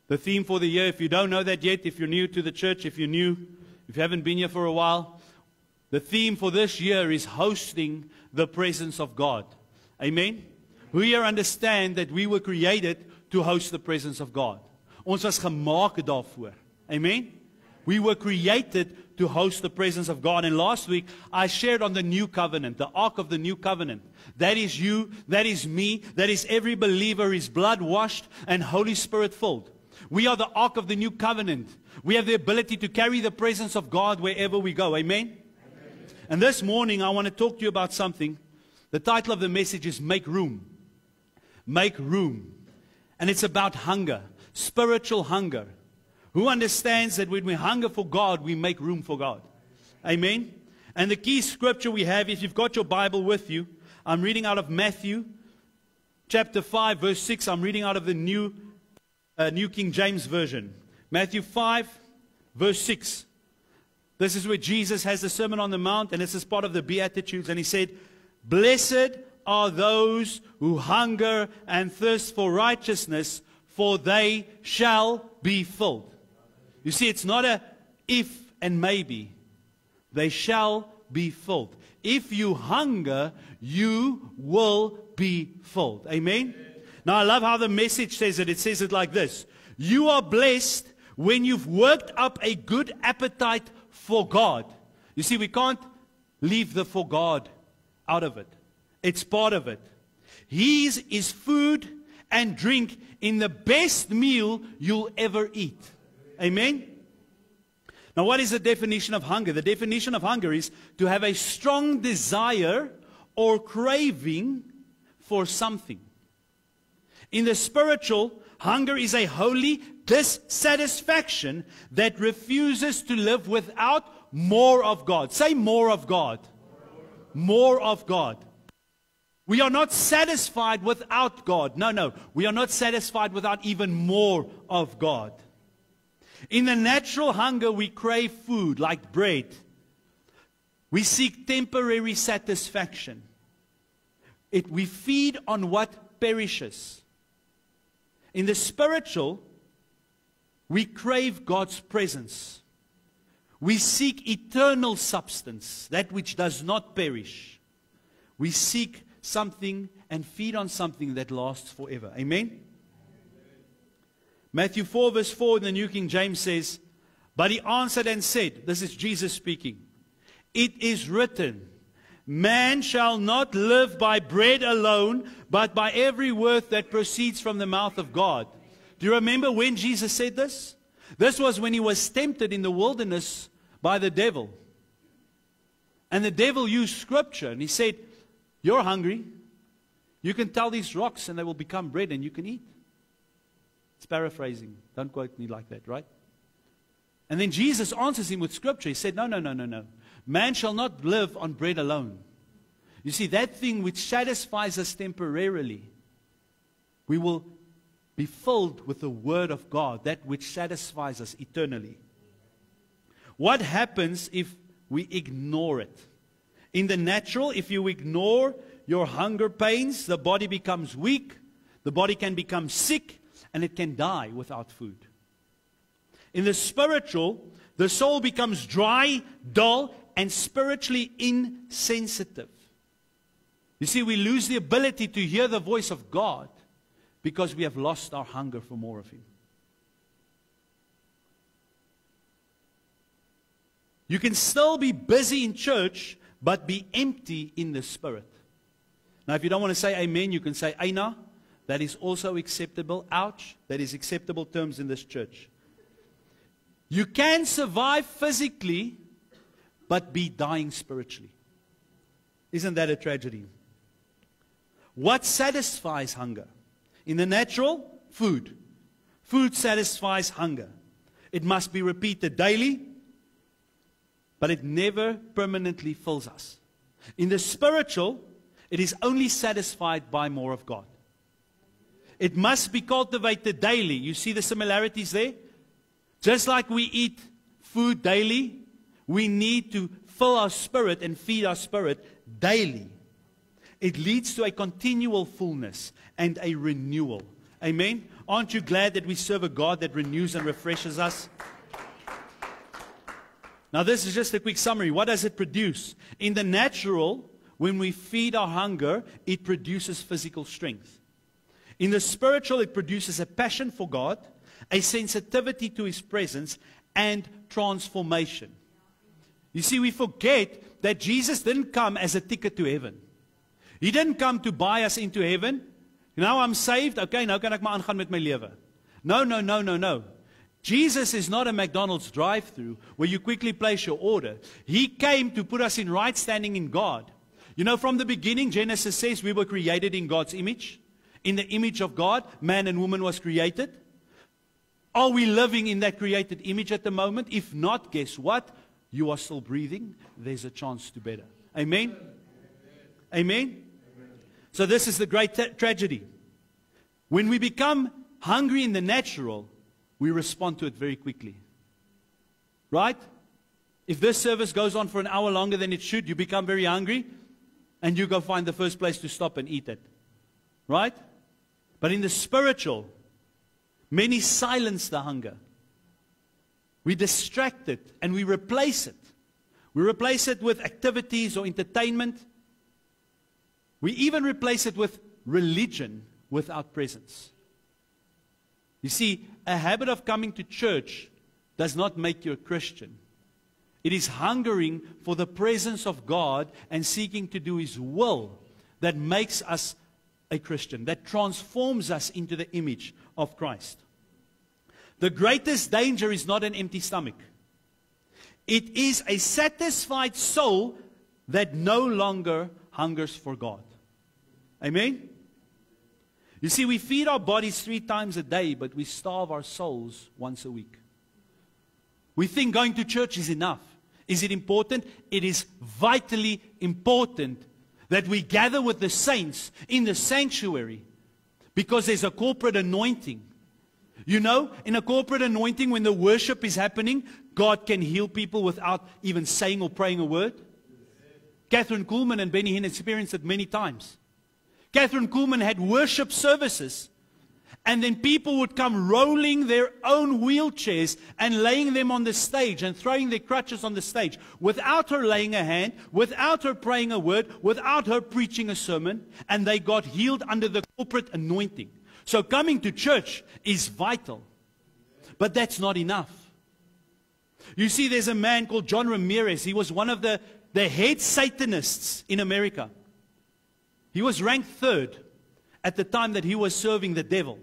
The theme for the year, if you don't know that yet, if you're new to the church, if you haven't been here for a while, the theme for this year is hosting the presence of God. Amen? We here understand that we were created to host the presence of God. Ons was gemaak daarvoor. Amen? We were created to host the presence of God. And last week, I shared on the new covenant, the ark of the new covenant. That is you, that is me, that is every believer is blood washed and Holy Spirit filled. We are the ark of the new covenant. We have the ability to carry the presence of God wherever we go. Amen? And this morning, I want to talk to you about something. The title of the message is Make Room. Make room. And it's about hunger, spiritual hunger. Who understands that when we hunger for God, we make room for God? Amen? And the key scripture we have, if you've got your Bible with you, I'm reading out of Matthew chapter 5, verse 6. I'm reading out of the New King James Version. Matthew 5, verse 6. This is where Jesus has the Sermon on the Mount, and this is part of the Beatitudes. And he said, "Blessed are those who hunger and thirst for righteousness, for they shall be filled." You see, it's not a if and maybe. They shall be filled. If you hunger, you will be filled. Amen? Now, I love how the Message says it. It says it like this. You are blessed when you've worked up a good appetite for God. You see, we can't leave the for God out of it. It's part of it. His is food and drink in the best meal you'll ever eat. Amen? Now, what is the definition of hunger? The definition of hunger is to have a strong desire or craving for something. In the spiritual, hunger is a holy dissatisfaction that refuses to live without more of God. Say more of God. More of God. We are not satisfied without God. No. We are not satisfied without even more of God. In the natural hunger, we crave food like bread. We seek temporary satisfaction. We feed on what perishes. In the spiritual, we crave God's presence. We seek eternal substance, that which does not perish. We seek something and feed on something that lasts forever. Amen? Matthew 4 verse 4 in the New King James says, "But he answered and said," this is Jesus speaking, "It is written, man shall not live by bread alone, but by every word that proceeds from the mouth of God." Do you remember when Jesus said this? This was when he was tempted in the wilderness by the devil. And the devil used scripture and he said, "You're hungry. You can tell these rocks and they will become bread and you can eat." It's paraphrasing. Don't quote me like that, right? And then Jesus answers him with scripture. He said, No. Man shall not live on bread alone. You see, that thing which satisfies us temporarily, we will be filled with the Word of God, that which satisfies us eternally. What happens if we ignore it? In the natural, if you ignore your hunger pains, the body becomes weak, the body can become sick, and it can die without food. In the spiritual, the soul becomes dry, dull, and spiritually insensitive. You see, we lose the ability to hear the voice of God because we have lost our hunger for more of Him. You can still be busy in church, but be empty in the spirit. Now, if you don't want to say amen, you can say aina. That is also acceptable. Ouch. That is acceptable terms in this church. You can survive physically, but be dying spiritually. Isn't that a tragedy? What satisfies hunger? In the natural, food. Food satisfies hunger. It must be repeated daily, but it never permanently fills us. In the spiritual, it is only satisfied by more of God. It must be cultivated daily. You see the similarities there? Just like we eat food daily, we need to fill our spirit and feed our spirit daily. It leads to a continual fullness and a renewal. Amen? Aren't you glad that we serve a God that renews and refreshes us? Now, this is just a quick summary. What does it produce? In the natural, when we feed our hunger, it produces physical strength. In the spiritual, it produces a passion for God, a sensitivity to His presence, and transformation. You see, we forget that Jesus didn't come as a ticket to heaven. He didn't come to buy us into heaven. Now I'm saved, okay, nou kan ek maar aangaan met my lewe. No. Jesus is not a McDonald's drive-thru where you quickly place your order. He came to put us in right standing in God. You know, from the beginning, Genesis says we were created in God's image. In the image of God, man and woman was created. Are we living in that created image at the moment? If not, guess what? You are still breathing. There's a chance to better. Amen? Amen? So this is the great tragedy. When we become hungry in the natural, we respond to it very quickly. Right? If this service goes on for an hour longer than it should, you become very hungry, and you go find the first place to stop and eat it. Right? But in the spiritual, many silence the hunger. We distract it and we replace it. We replace it with activities or entertainment. We even replace it with religion without presence. You see, a habit of coming to church does not make you a Christian. It is hungering for the presence of God and seeking to do His will that makes us a Christian, that transforms us into the image of Christ. The greatest danger is not an empty stomach. It is a satisfied soul that no longer hungers for God. Amen? You see, we feed our bodies 3 times a day, but we starve our souls once a week. We think going to church is enough. Is it important? It is vitally important that we gather with the saints in the sanctuary because there's a corporate anointing. You know, in a corporate anointing, when the worship is happening, God can heal people without even saying or praying a word. Catherine Kuhlman and Benny Hinn experienced it many times. Catherine Kuhlman had worship services, and then people would come rolling their own wheelchairs and laying them on the stage and throwing their crutches on the stage without her laying a hand, without her praying a word, without her preaching a sermon, and they got healed under the corporate anointing. So coming to church is vital, but that's not enough. You see, there's a man called John Ramirez. He was one of the head Satanists in America. He was ranked 3rd at the time that he was serving the devil.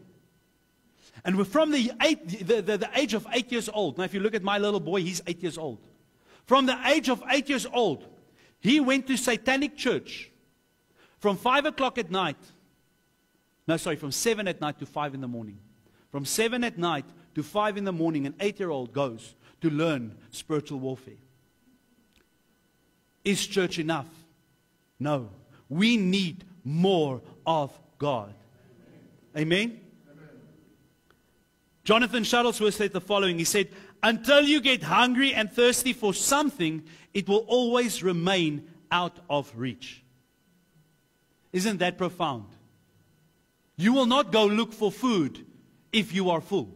And from the age of 8 years old, now if you look at my little boy, he's 8 years old. From the age of 8 years old, he went to satanic church from 5 o'clock at night. No, sorry, from 7 at night to 5 in the morning. From 7 at night to 5 in the morning, an 8-year-old goes to learn spiritual warfare. Is church enough? No. We need more of God. Amen? Jonathan Shuttlesworth said the following. He said, until you get hungry and thirsty for something, it will always remain out of reach. Isn't that profound? You will not go look for food if you are full.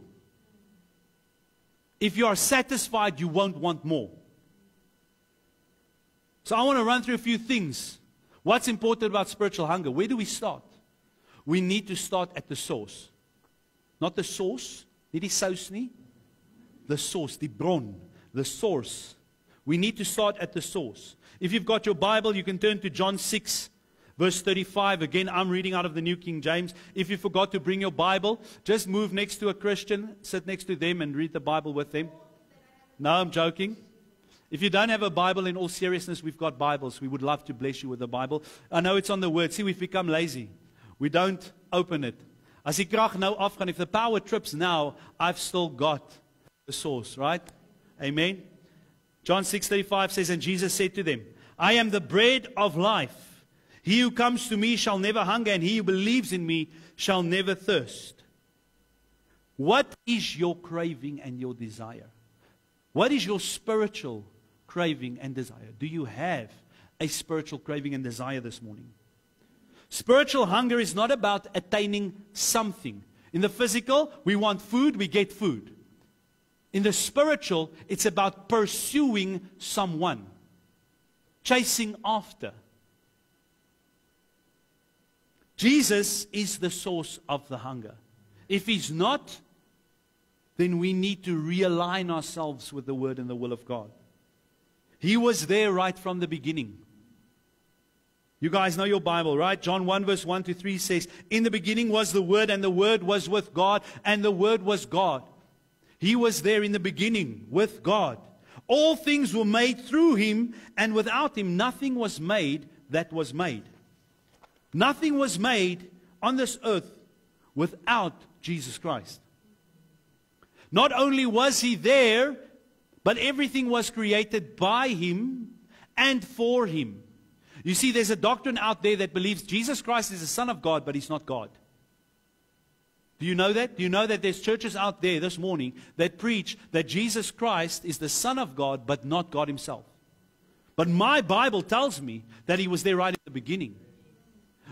If you are satisfied, you won't want more. So I want to run through a few things. What's important about spiritual hunger? Where do we start? We need to start at the source. Not the source, nie die sous nie. The source, die bron, the source. We need to start at the source. If you've got your Bible, you can turn to John 6, verse 35. Again, I'm reading out of the New King James. If you forgot to bring your Bible, just move next to a Christian, sit next to them and read the Bible with them. No, I'm joking. If you don't have a Bible, in all seriousness, we've got Bibles. We would love to bless you with a Bible. I know it's on the Word. See, we've become lazy. We don't open it. As die krag nou afgaan, if the power trips now, I've still got the source, right? Amen. John 6:35 says, and Jesus said to them, I am the bread of life. He who comes to me shall never hunger, and he who believes in me shall never thirst. What is your craving and your desire? What is your spiritual craving and desire? Do you have a spiritual craving and desire this morning? Spiritual hunger is not about attaining something. In the physical, we want food, we get food. In the spiritual, it's about pursuing someone, chasing after. Jesus is the source of the hunger. If He's not, then we need to realign ourselves with the Word and the will of God. He was there right from the beginning. You guys know your Bible, right? John 1 verse 1 to 3 says, "In the beginning was the Word, and the Word was with God, and the Word was God." He was there in the beginning with God. All things were made through Him, and without Him nothing was made that was made. Nothing was made on this earth without Jesus Christ. Not only was He there, but everything was created by Him and for Him. You see, there's a doctrine out there that believes Jesus Christ is the Son of God, but He's not God. Do you know that? Do you know that there's churches out there this morning that preach that Jesus Christ is the Son of God, but not God Himself? But my Bible tells me that He was there right at the beginning.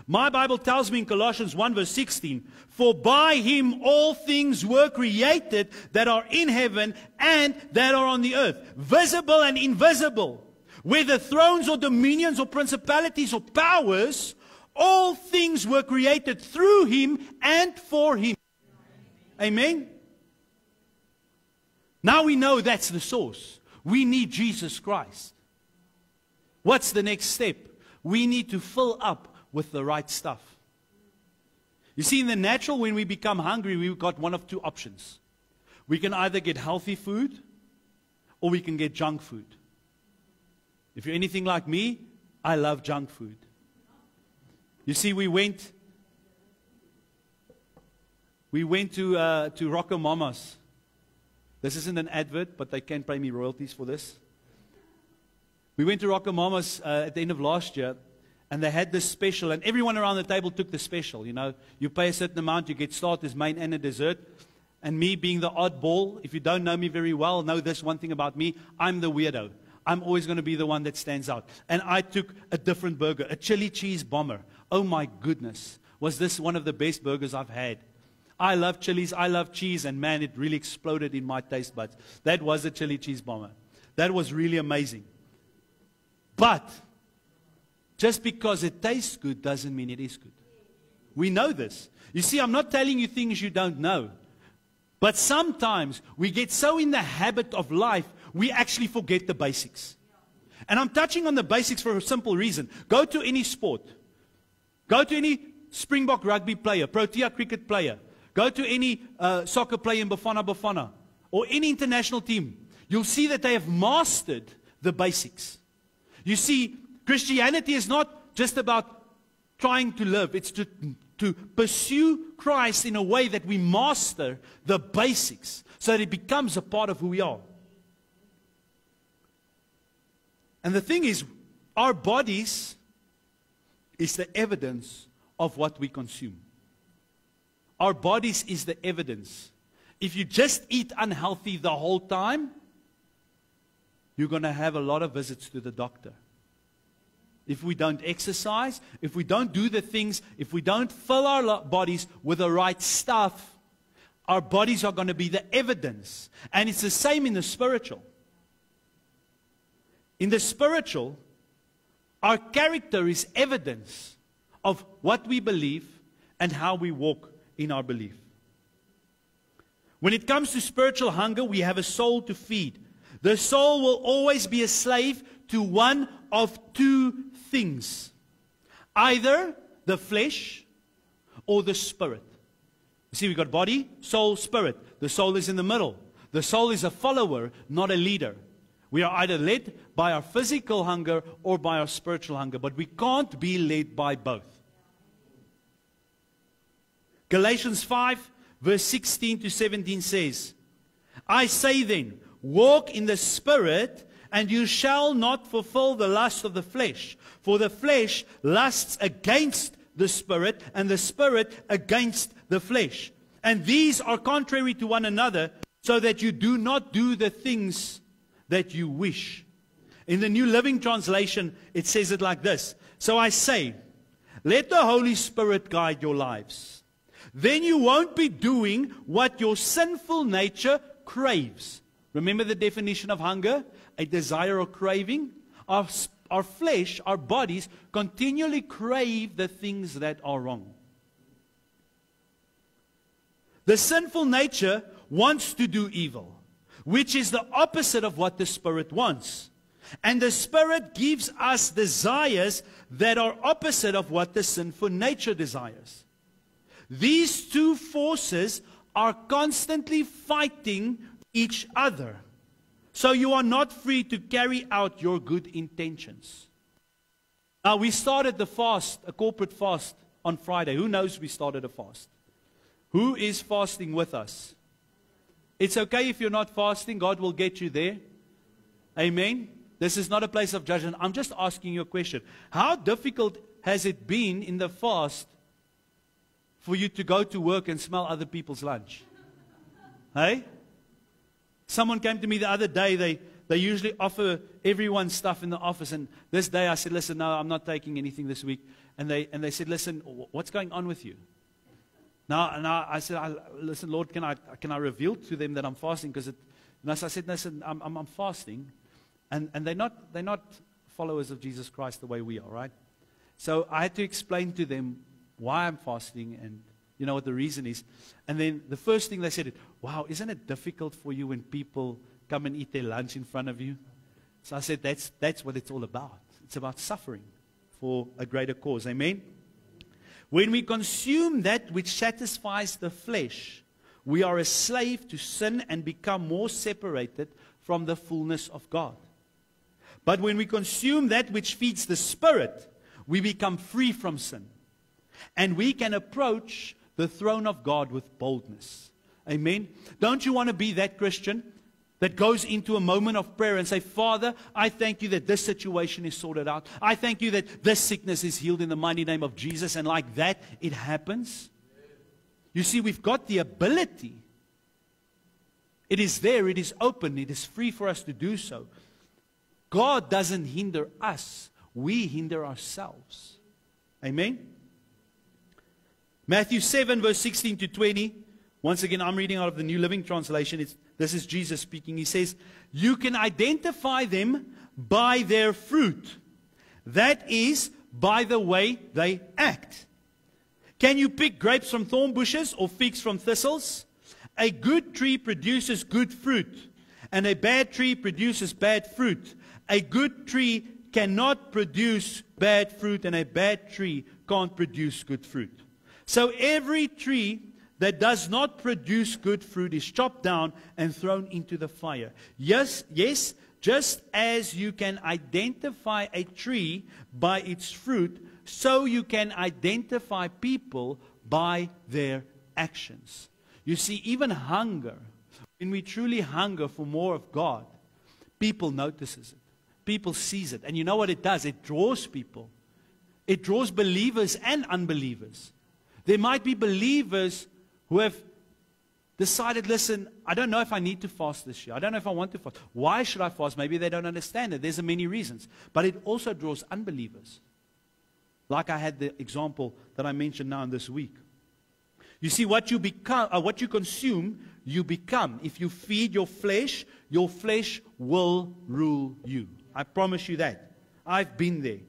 My Bible tells me in Colossians 1 verse 16, "For by Him all things were created that are in heaven and that are on the earth, visible and invisible, whether thrones or dominions or principalities or powers, all things were created through Him and for Him." Amen? Now we know that's the source. We need Jesus Christ. What's the next step? We need to fill up with the right stuff. You see, in the natural, when we become hungry, we've got one of two options. We can either get healthy food or we can get junk food. If you're anything like me, I love junk food. You see, we went to Rocco Mama's. This isn't an advert, but they can pay me royalties for this. We went to Rocco Mama's at the end of last year, and they had this special, and everyone around the table took the special. You know, you pay a certain amount, you get starters, main, and a dessert. And me being the oddball, if you don't know me very well, know this one thing about me: I'm the weirdo. I'm always going to be the one that stands out. And I took a different burger, a chili cheese bomber. Oh my goodness, was this one of the best burgers I've had. I love chilies, I love cheese, and man, it really exploded in my taste buds. That was a chili cheese bomber. That was really amazing. But just because it tastes good doesn't mean it is good. We know this. You see, I'm not telling you things you don't know. But sometimes we get so in the habit of life, we actually forget the basics. And I'm touching on the basics for a simple reason. Go to any sport. Go to any Springbok rugby player, Protea cricket player. Go to any soccer player in Bafana Bafana, or any international team. You'll see that they have mastered the basics. You see, Christianity is not just about trying to live. It's to pursue Christ in a way that we master the basics so that it becomes a part of who we are. And the thing is, our bodies is the evidence of what we consume. Our bodies is the evidence. If you just eat unhealthy the whole time, you're going to have a lot of visits to the doctor. If we don't exercise, if we don't do the things, if we don't fill our bodies with the right stuff, our bodies are going to be the evidence. And it's the same in the spiritual. In the spiritual, our character is evidence of what we believe and how we walk in our belief. When it comes to spiritual hunger, we have a soul to feed. The soul will always be a slave to one of two things. Either the flesh or the spirit. You see, we've got body, soul, spirit. The soul is in the middle. The soul is a follower, not a leader. We are either led by our physical hunger or by our spiritual hunger, but we can't be led by both. Galatians 5 verse 16 to 17 says, "I say then, walk in the Spirit, and you shall not fulfill the lust of the flesh. For the flesh lusts against the Spirit, and the Spirit against the flesh. And these are contrary to one another, so that you do not do the things that you wish." In the New Living Translation, it says it like this: "So I say, let the Holy Spirit guide your lives. then you won't be doing what your sinful nature craves. Remember the definition of hunger? A desire or craving. Our flesh, our bodies, continually crave the things that are wrong. The sinful nature wants to do evil, which is the opposite of what the Spirit wants. And the Spirit gives us desires that are opposite of what the sinful nature desires. These two forces are constantly fighting each other. So you are not free to carry out your good intentions. Now, we started the fast, a corporate fast, on Friday. Who knows we started a fast? Who is fasting with us? It's okay if you're not fasting. God will get you there. Amen. This is not a place of judgment. I'm just asking you a question. How difficult has it been in the fast for you to go to work and smell other people's lunch? Hey? Someone came to me the other day. They usually offer everyone stuff in the office. And this day I said, listen, no, I'm not taking anything this week. And they said, listen, what's going on with you? Now I said, listen, Lord, can I reveal to them that I'm fasting? And I said, listen, I'm fasting. And they're not followers of Jesus Christ the way we are, right? So I had to explain to them why I'm fasting and you know what the reason is. And then the first thing they said, wow, isn't it difficult for you when people come and eat their lunch in front of you? So I said, that's what it's all about. It's about suffering for a greater cause. Amen? When we consume that which satisfies the flesh, we are a slave to sin and become more separated from the fullness of God. But when we consume that which feeds the Spirit, we become free from sin. And we can approach the throne of God with boldness. Amen? Don't you want to be that Christian that goes into a moment of prayer and say, Father, I thank you that this situation is sorted out. I thank you that this sickness is healed in the mighty name of Jesus. And like that, it happens. You see, we've got the ability. It is there. It is open. It is free for us to do so. God doesn't hinder us. We hinder ourselves. Amen? Matthew 7, verse 16 to 20. Once again, I'm reading out of the New Living Translation. This is Jesus speaking. He says, you can identify them by their fruit. That is, by the way they act. Can you pick grapes from thorn bushes or figs from thistles? A good tree produces good fruit, and a bad tree produces bad fruit. A good tree cannot produce bad fruit, and a bad tree can't produce good fruit. So every tree that does not produce good fruit is chopped down and thrown into the fire. Yes, just as you can identify a tree by its fruit, so you can identify people by their actions. You see, even hunger, when we truly hunger for more of God, people notices it. People sees it. And you know what it does? It draws people. It draws believers and unbelievers. There might be believers who have decided, listen, I don't know if I need to fast this year. I don't know if I want to fast. Why should I fast? Maybe they don't understand it. There's many reasons. But it also draws unbelievers. Like I had the example that I mentioned now in this week. You see, what you become, what you consume, you become. If you feed your flesh will rule you. I promise you that. I've been there.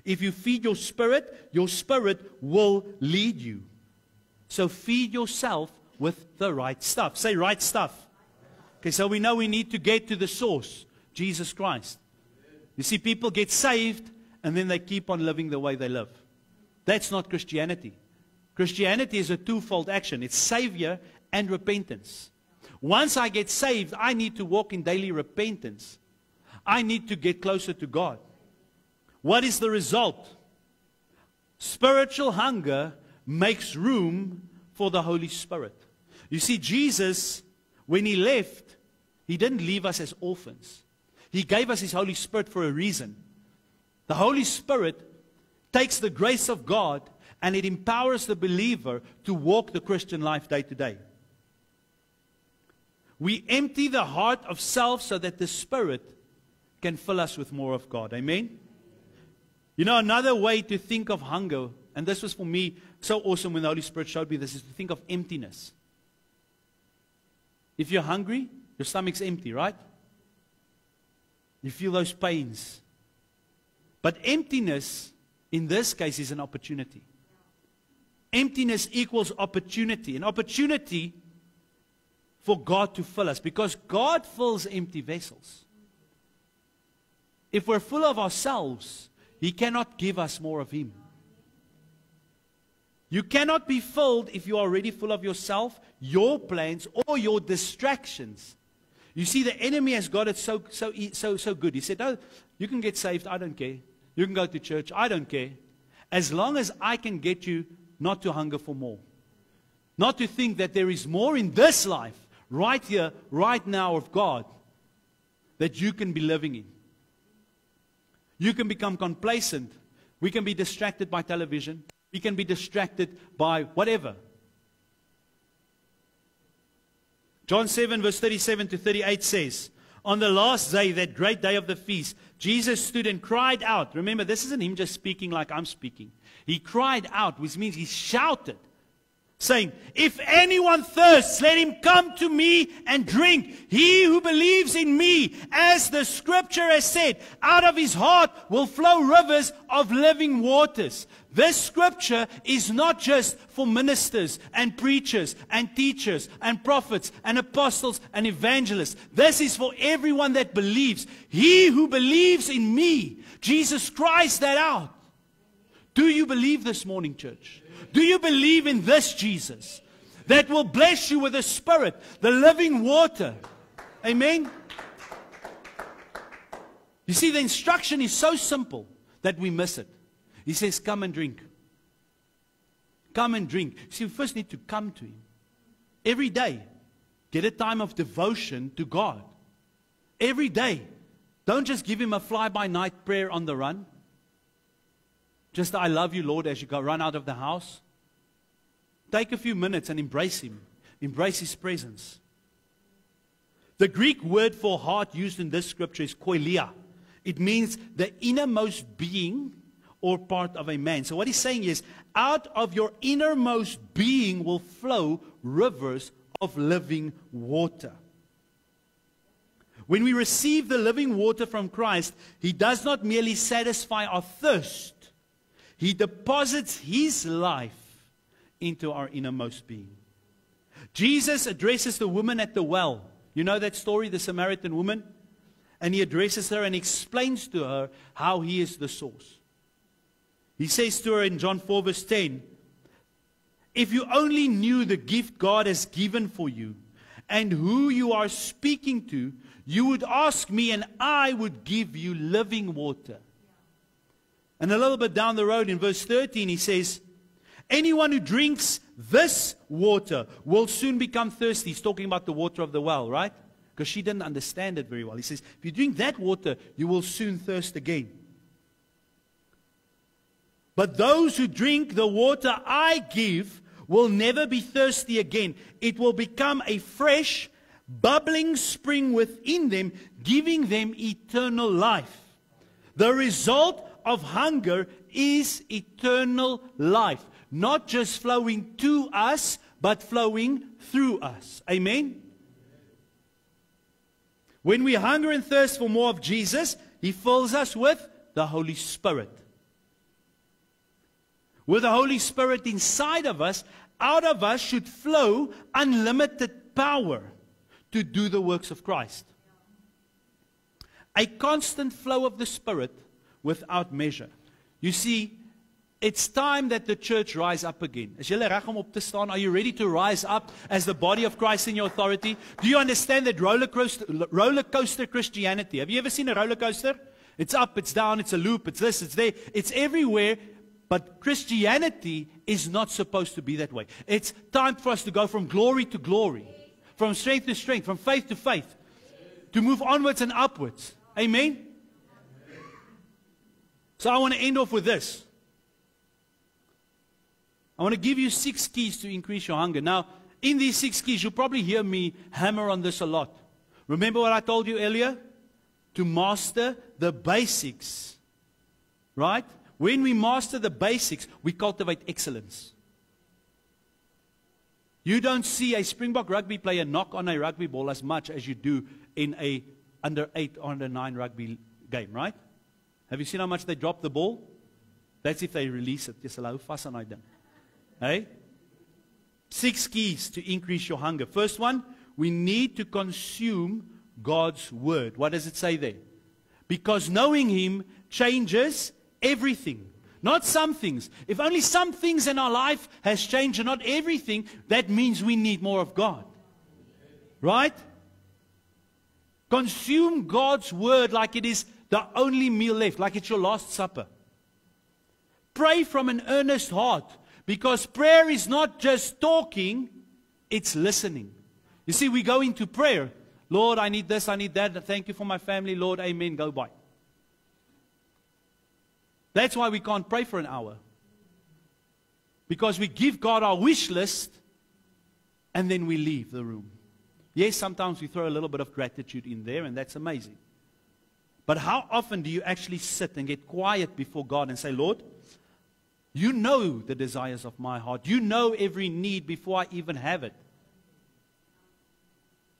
If you feed your spirit will lead you. So feed yourself with the right stuff. Say right stuff. Okay, so we know we need to get to the source, Jesus Christ. You see, people get saved and then they keep on living the way they live. That's not Christianity. Christianity is a twofold action. It's Savior and repentance. Once I get saved, I need to walk in daily repentance. I need to get closer to God. What is the result? Spiritual hunger makes room for the Holy Spirit. You see, Jesus, when He left, He didn't leave us as orphans. He gave us His Holy Spirit for a reason. The Holy Spirit takes the grace of God and it empowers the believer to walk the Christian life day to day. We empty the heart of self so that the Spirit can fill us with more of God. Amen? You know, another way to think of hunger and this was for me so awesome when the Holy Spirit showed me this, is to think of emptiness. If you're hungry, your stomach's empty, right? You feel those pains. But emptiness, in this case, is an opportunity. Emptiness equals opportunity. An opportunity for God to fill us. Because God fills empty vessels. If we're full of ourselves, He cannot give us more of Him. You cannot be filled if you are already full of yourself, your plans, or your distractions. You see, the enemy has got it so good. He said, "No, you can get saved. I don't care. You can go to church. I don't care. As long as I can get you not to hunger for more. Not to think that there is more in this life, right here, right now, of God, that you can be living in. You can become complacent. We can be distracted by television. We can be distracted by whatever." John 7 verse 37 to 38 says, "On the last day, that great day of the feast, Jesus stood and cried out." Remember, this isn't Him just speaking like I'm speaking. He cried out, which means He shouted, saying, "If anyone thirsts, let him come to me and drink. He who believes in me, as the scripture has said, out of his heart will flow rivers of living waters." This scripture is not just for ministers and preachers and teachers and prophets and apostles and evangelists. This is for everyone that believes. He who believes in me. Jesus cries that out. Do you believe this morning, church? Do you believe in this Jesus that will bless you with the Spirit, the living water? Amen? You see, the instruction is so simple that we miss it. He says, "Come and drink." Come and drink. See, we first need to come to Him. Every day, get a time of devotion to God. Every day. Don't just give Him a fly-by-night prayer on the run. Just, "I love you, Lord," as you go run out of the house. Take a few minutes and embrace Him. Embrace His presence. The Greek word for heart used in this scripture is koilia. It means the innermost being or part of a man. So what he's saying is, out of your innermost being will flow rivers of living water. When we receive the living water from Christ, He does not merely satisfy our thirst. He deposits His life into our innermost being. Jesus addresses the woman at the well. You know that story, the Samaritan woman? And He addresses her and explains to her how He is the source. He says to her in John 4 verse 10, "If you only knew the gift God has given for you and who you are speaking to, you would ask me and I would give you living water." And a little bit down the road in verse 13 He says, "Anyone who drinks this water will soon become thirsty." He's talking about the water of the well, right? Because she didn't understand it very well. He says, if you drink that water, you will soon thirst again. "But those who drink the water I give will never be thirsty again. It will become a fresh, bubbling spring within them, giving them eternal life." The result of hunger is eternal life. Not just flowing to us, but flowing through us. Amen? When we hunger and thirst for more of Jesus, He fills us with the Holy Spirit. With the Holy Spirit inside of us, out of us should flow unlimited power to do the works of Christ. A constant flow of the Spirit without measure. You see, it's time that the church rise up again. Is julle reg om op te staan? Are you ready to rise up as the body of Christ in your authority? Do you understand that roller coaster Christianity? Have you ever seen a roller coaster? It's up, it's down, it's a loop, it's this, it's there, it's everywhere. But Christianity is not supposed to be that way. It's time for us to go from glory to glory, from strength to strength, from faith to faith, to move onwards and upwards. Amen? So I want to end off with this. I want to give you 6 keys to increase your hunger. Now, in these 6 keys, you'll probably hear me hammer on this a lot. Remember what I told you earlier? To master the basics. Right? When we master the basics, we cultivate excellence. You don't see a Springbok rugby player knock on a rugby ball as much as you do in a under 8 or under 9 rugby game, right? Have you seen how much they drop the ball? That's if they release it. Just allow fast on item. Hey? 6 keys to increase your hunger. First one, we need to consume God's word. What does it say there? Because knowing Him changes everything. Not some things. If only some things in our life has changed and not everything, that means we need more of God. Right? Consume God's word like it is the only meal left, like it's your last supper. Pray from an earnest heart, because prayer is not just talking, it's listening. You see, we go into prayer. Lord, I need this, I need that. Thank you for my family. Lord, amen. Go bye. That's why we can't pray for an hour. Because we give God our wish list and then we leave the room. Yes, sometimes we throw a little bit of gratitude in there, and that's amazing. But how often do you actually sit and get quiet before God and say, Lord, you know the desires of my heart. You know every need before I even have it.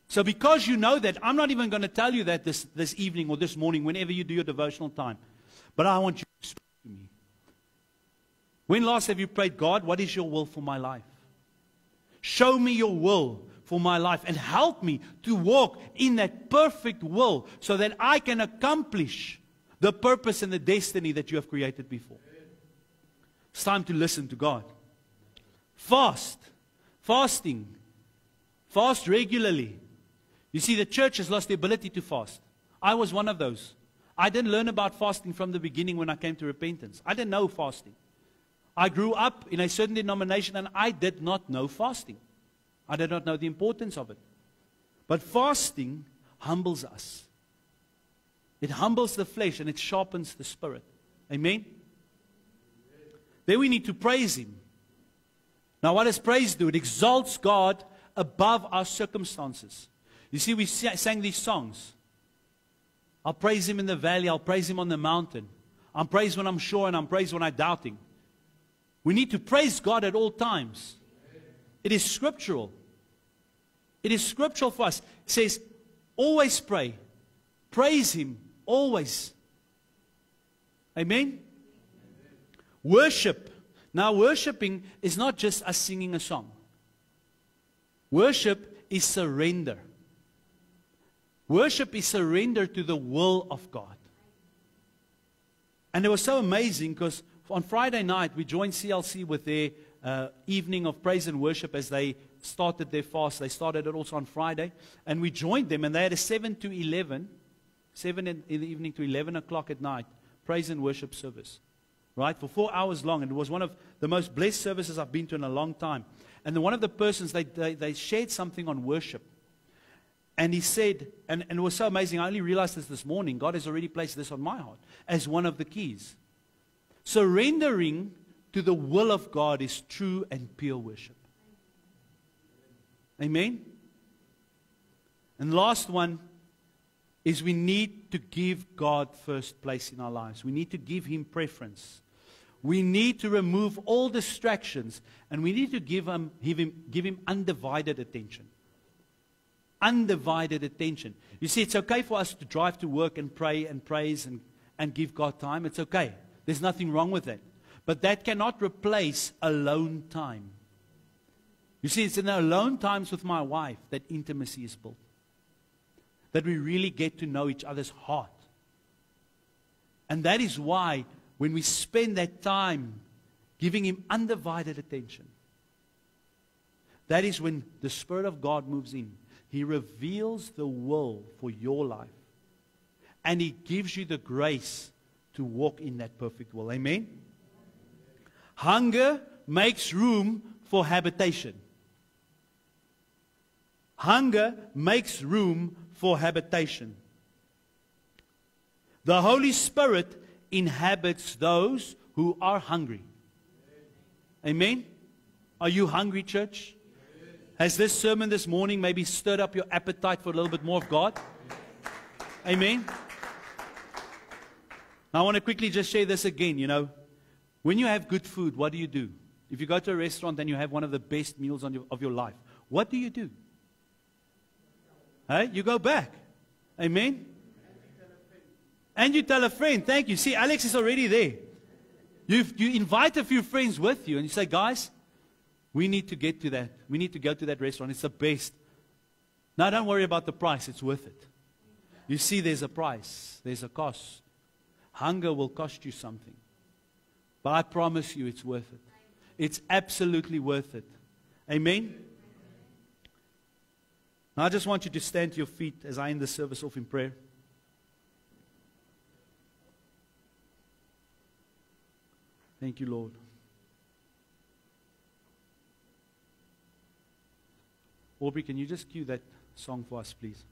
So because you know that, I'm not even going to tell you that this evening or this morning, whenever you do your devotional time. But I want you to speak to me. When last have you prayed, God, what is your will for my life? Show me your will for my life and help me to walk in that perfect will so that I can accomplish the purpose and the destiny that you have created before. It's time to listen to God. Fasting. Fast regularly. You see, the church has lost the ability to fast. I was one of those. I didn't learn about fasting from the beginning when I came to repentance. I didn't know fasting. I grew up in a certain denomination and I did not know fasting. I did not know the importance of it. But fasting humbles us. It humbles the flesh and it sharpens the spirit. Amen? Then we need to praise Him. Now what does praise do? It exalts God above our circumstances. You see, we sang these songs. I'll praise Him in the valley. I'll praise Him on the mountain. I'm praised when I'm sure and I'm praised when I'm doubting. We need to praise God at all times. It is scriptural. It is scriptural for us. It says, always pray. Praise Him always. Amen? Worship. Now, worshiping is not just us singing a song. Worship is surrender. Worship is surrender to the will of God. And it was so amazing because on Friday night we joined CLC with their evening of praise and worship as they started their fast. They started it also on Friday. And we joined them and they had a 7 in the evening to 11 o'clock at night, praise and worship service. Right? For 4 hours long. And it was one of the most blessed services I've been to in a long time. And then one of the persons, they shared something on worship. And he said, and it was so amazing, I only realized this morning, God has already placed this on my heart as one of the keys. Surrendering to the will of God is true and pure worship. Amen? And the last one is we need to give God first place in our lives. We need to give Him preference. We need to remove all distractions and we need to give him undivided attention. Undivided attention. You see, it's okay for us to drive to work and pray and praise and give God time. It's okay. There's nothing wrong with that. But that cannot replace alone time. You see, it's in the alone times with my wife that intimacy is built. That we really get to know each other's heart. And that is why when we spend that time giving Him undivided attention, that is when the Spirit of God moves in. He reveals the will for your life. And He gives you the grace to walk in that perfect will. Amen? Hunger makes room for habitation. Hunger makes room for habitation. The Holy Spirit inhabits those who are hungry. Amen? Are you hungry, church? Has this sermon this morning maybe stirred up your appetite for a little bit more of God? Amen? Now, I want to quickly just share this again, When you have good food, what do you do? If you go to a restaurant and you have one of the best meals of your life, what do you do? Hey, you go back. Amen? And you tell a friend. Thank you. See, Alex is already there. You invite a few friends with you and you say, guys, we need to get to that. We need to go to that restaurant. It's the best. Now, don't worry about the price. It's worth it. You see, there's a price. There's a cost. Hunger will cost you something. But I promise you it's worth it. It's absolutely worth it. Amen? Now, I just want you to stand to your feet as I end the service off in prayer. Thank you, Lord. Aubrey, can you just cue that song for us, please?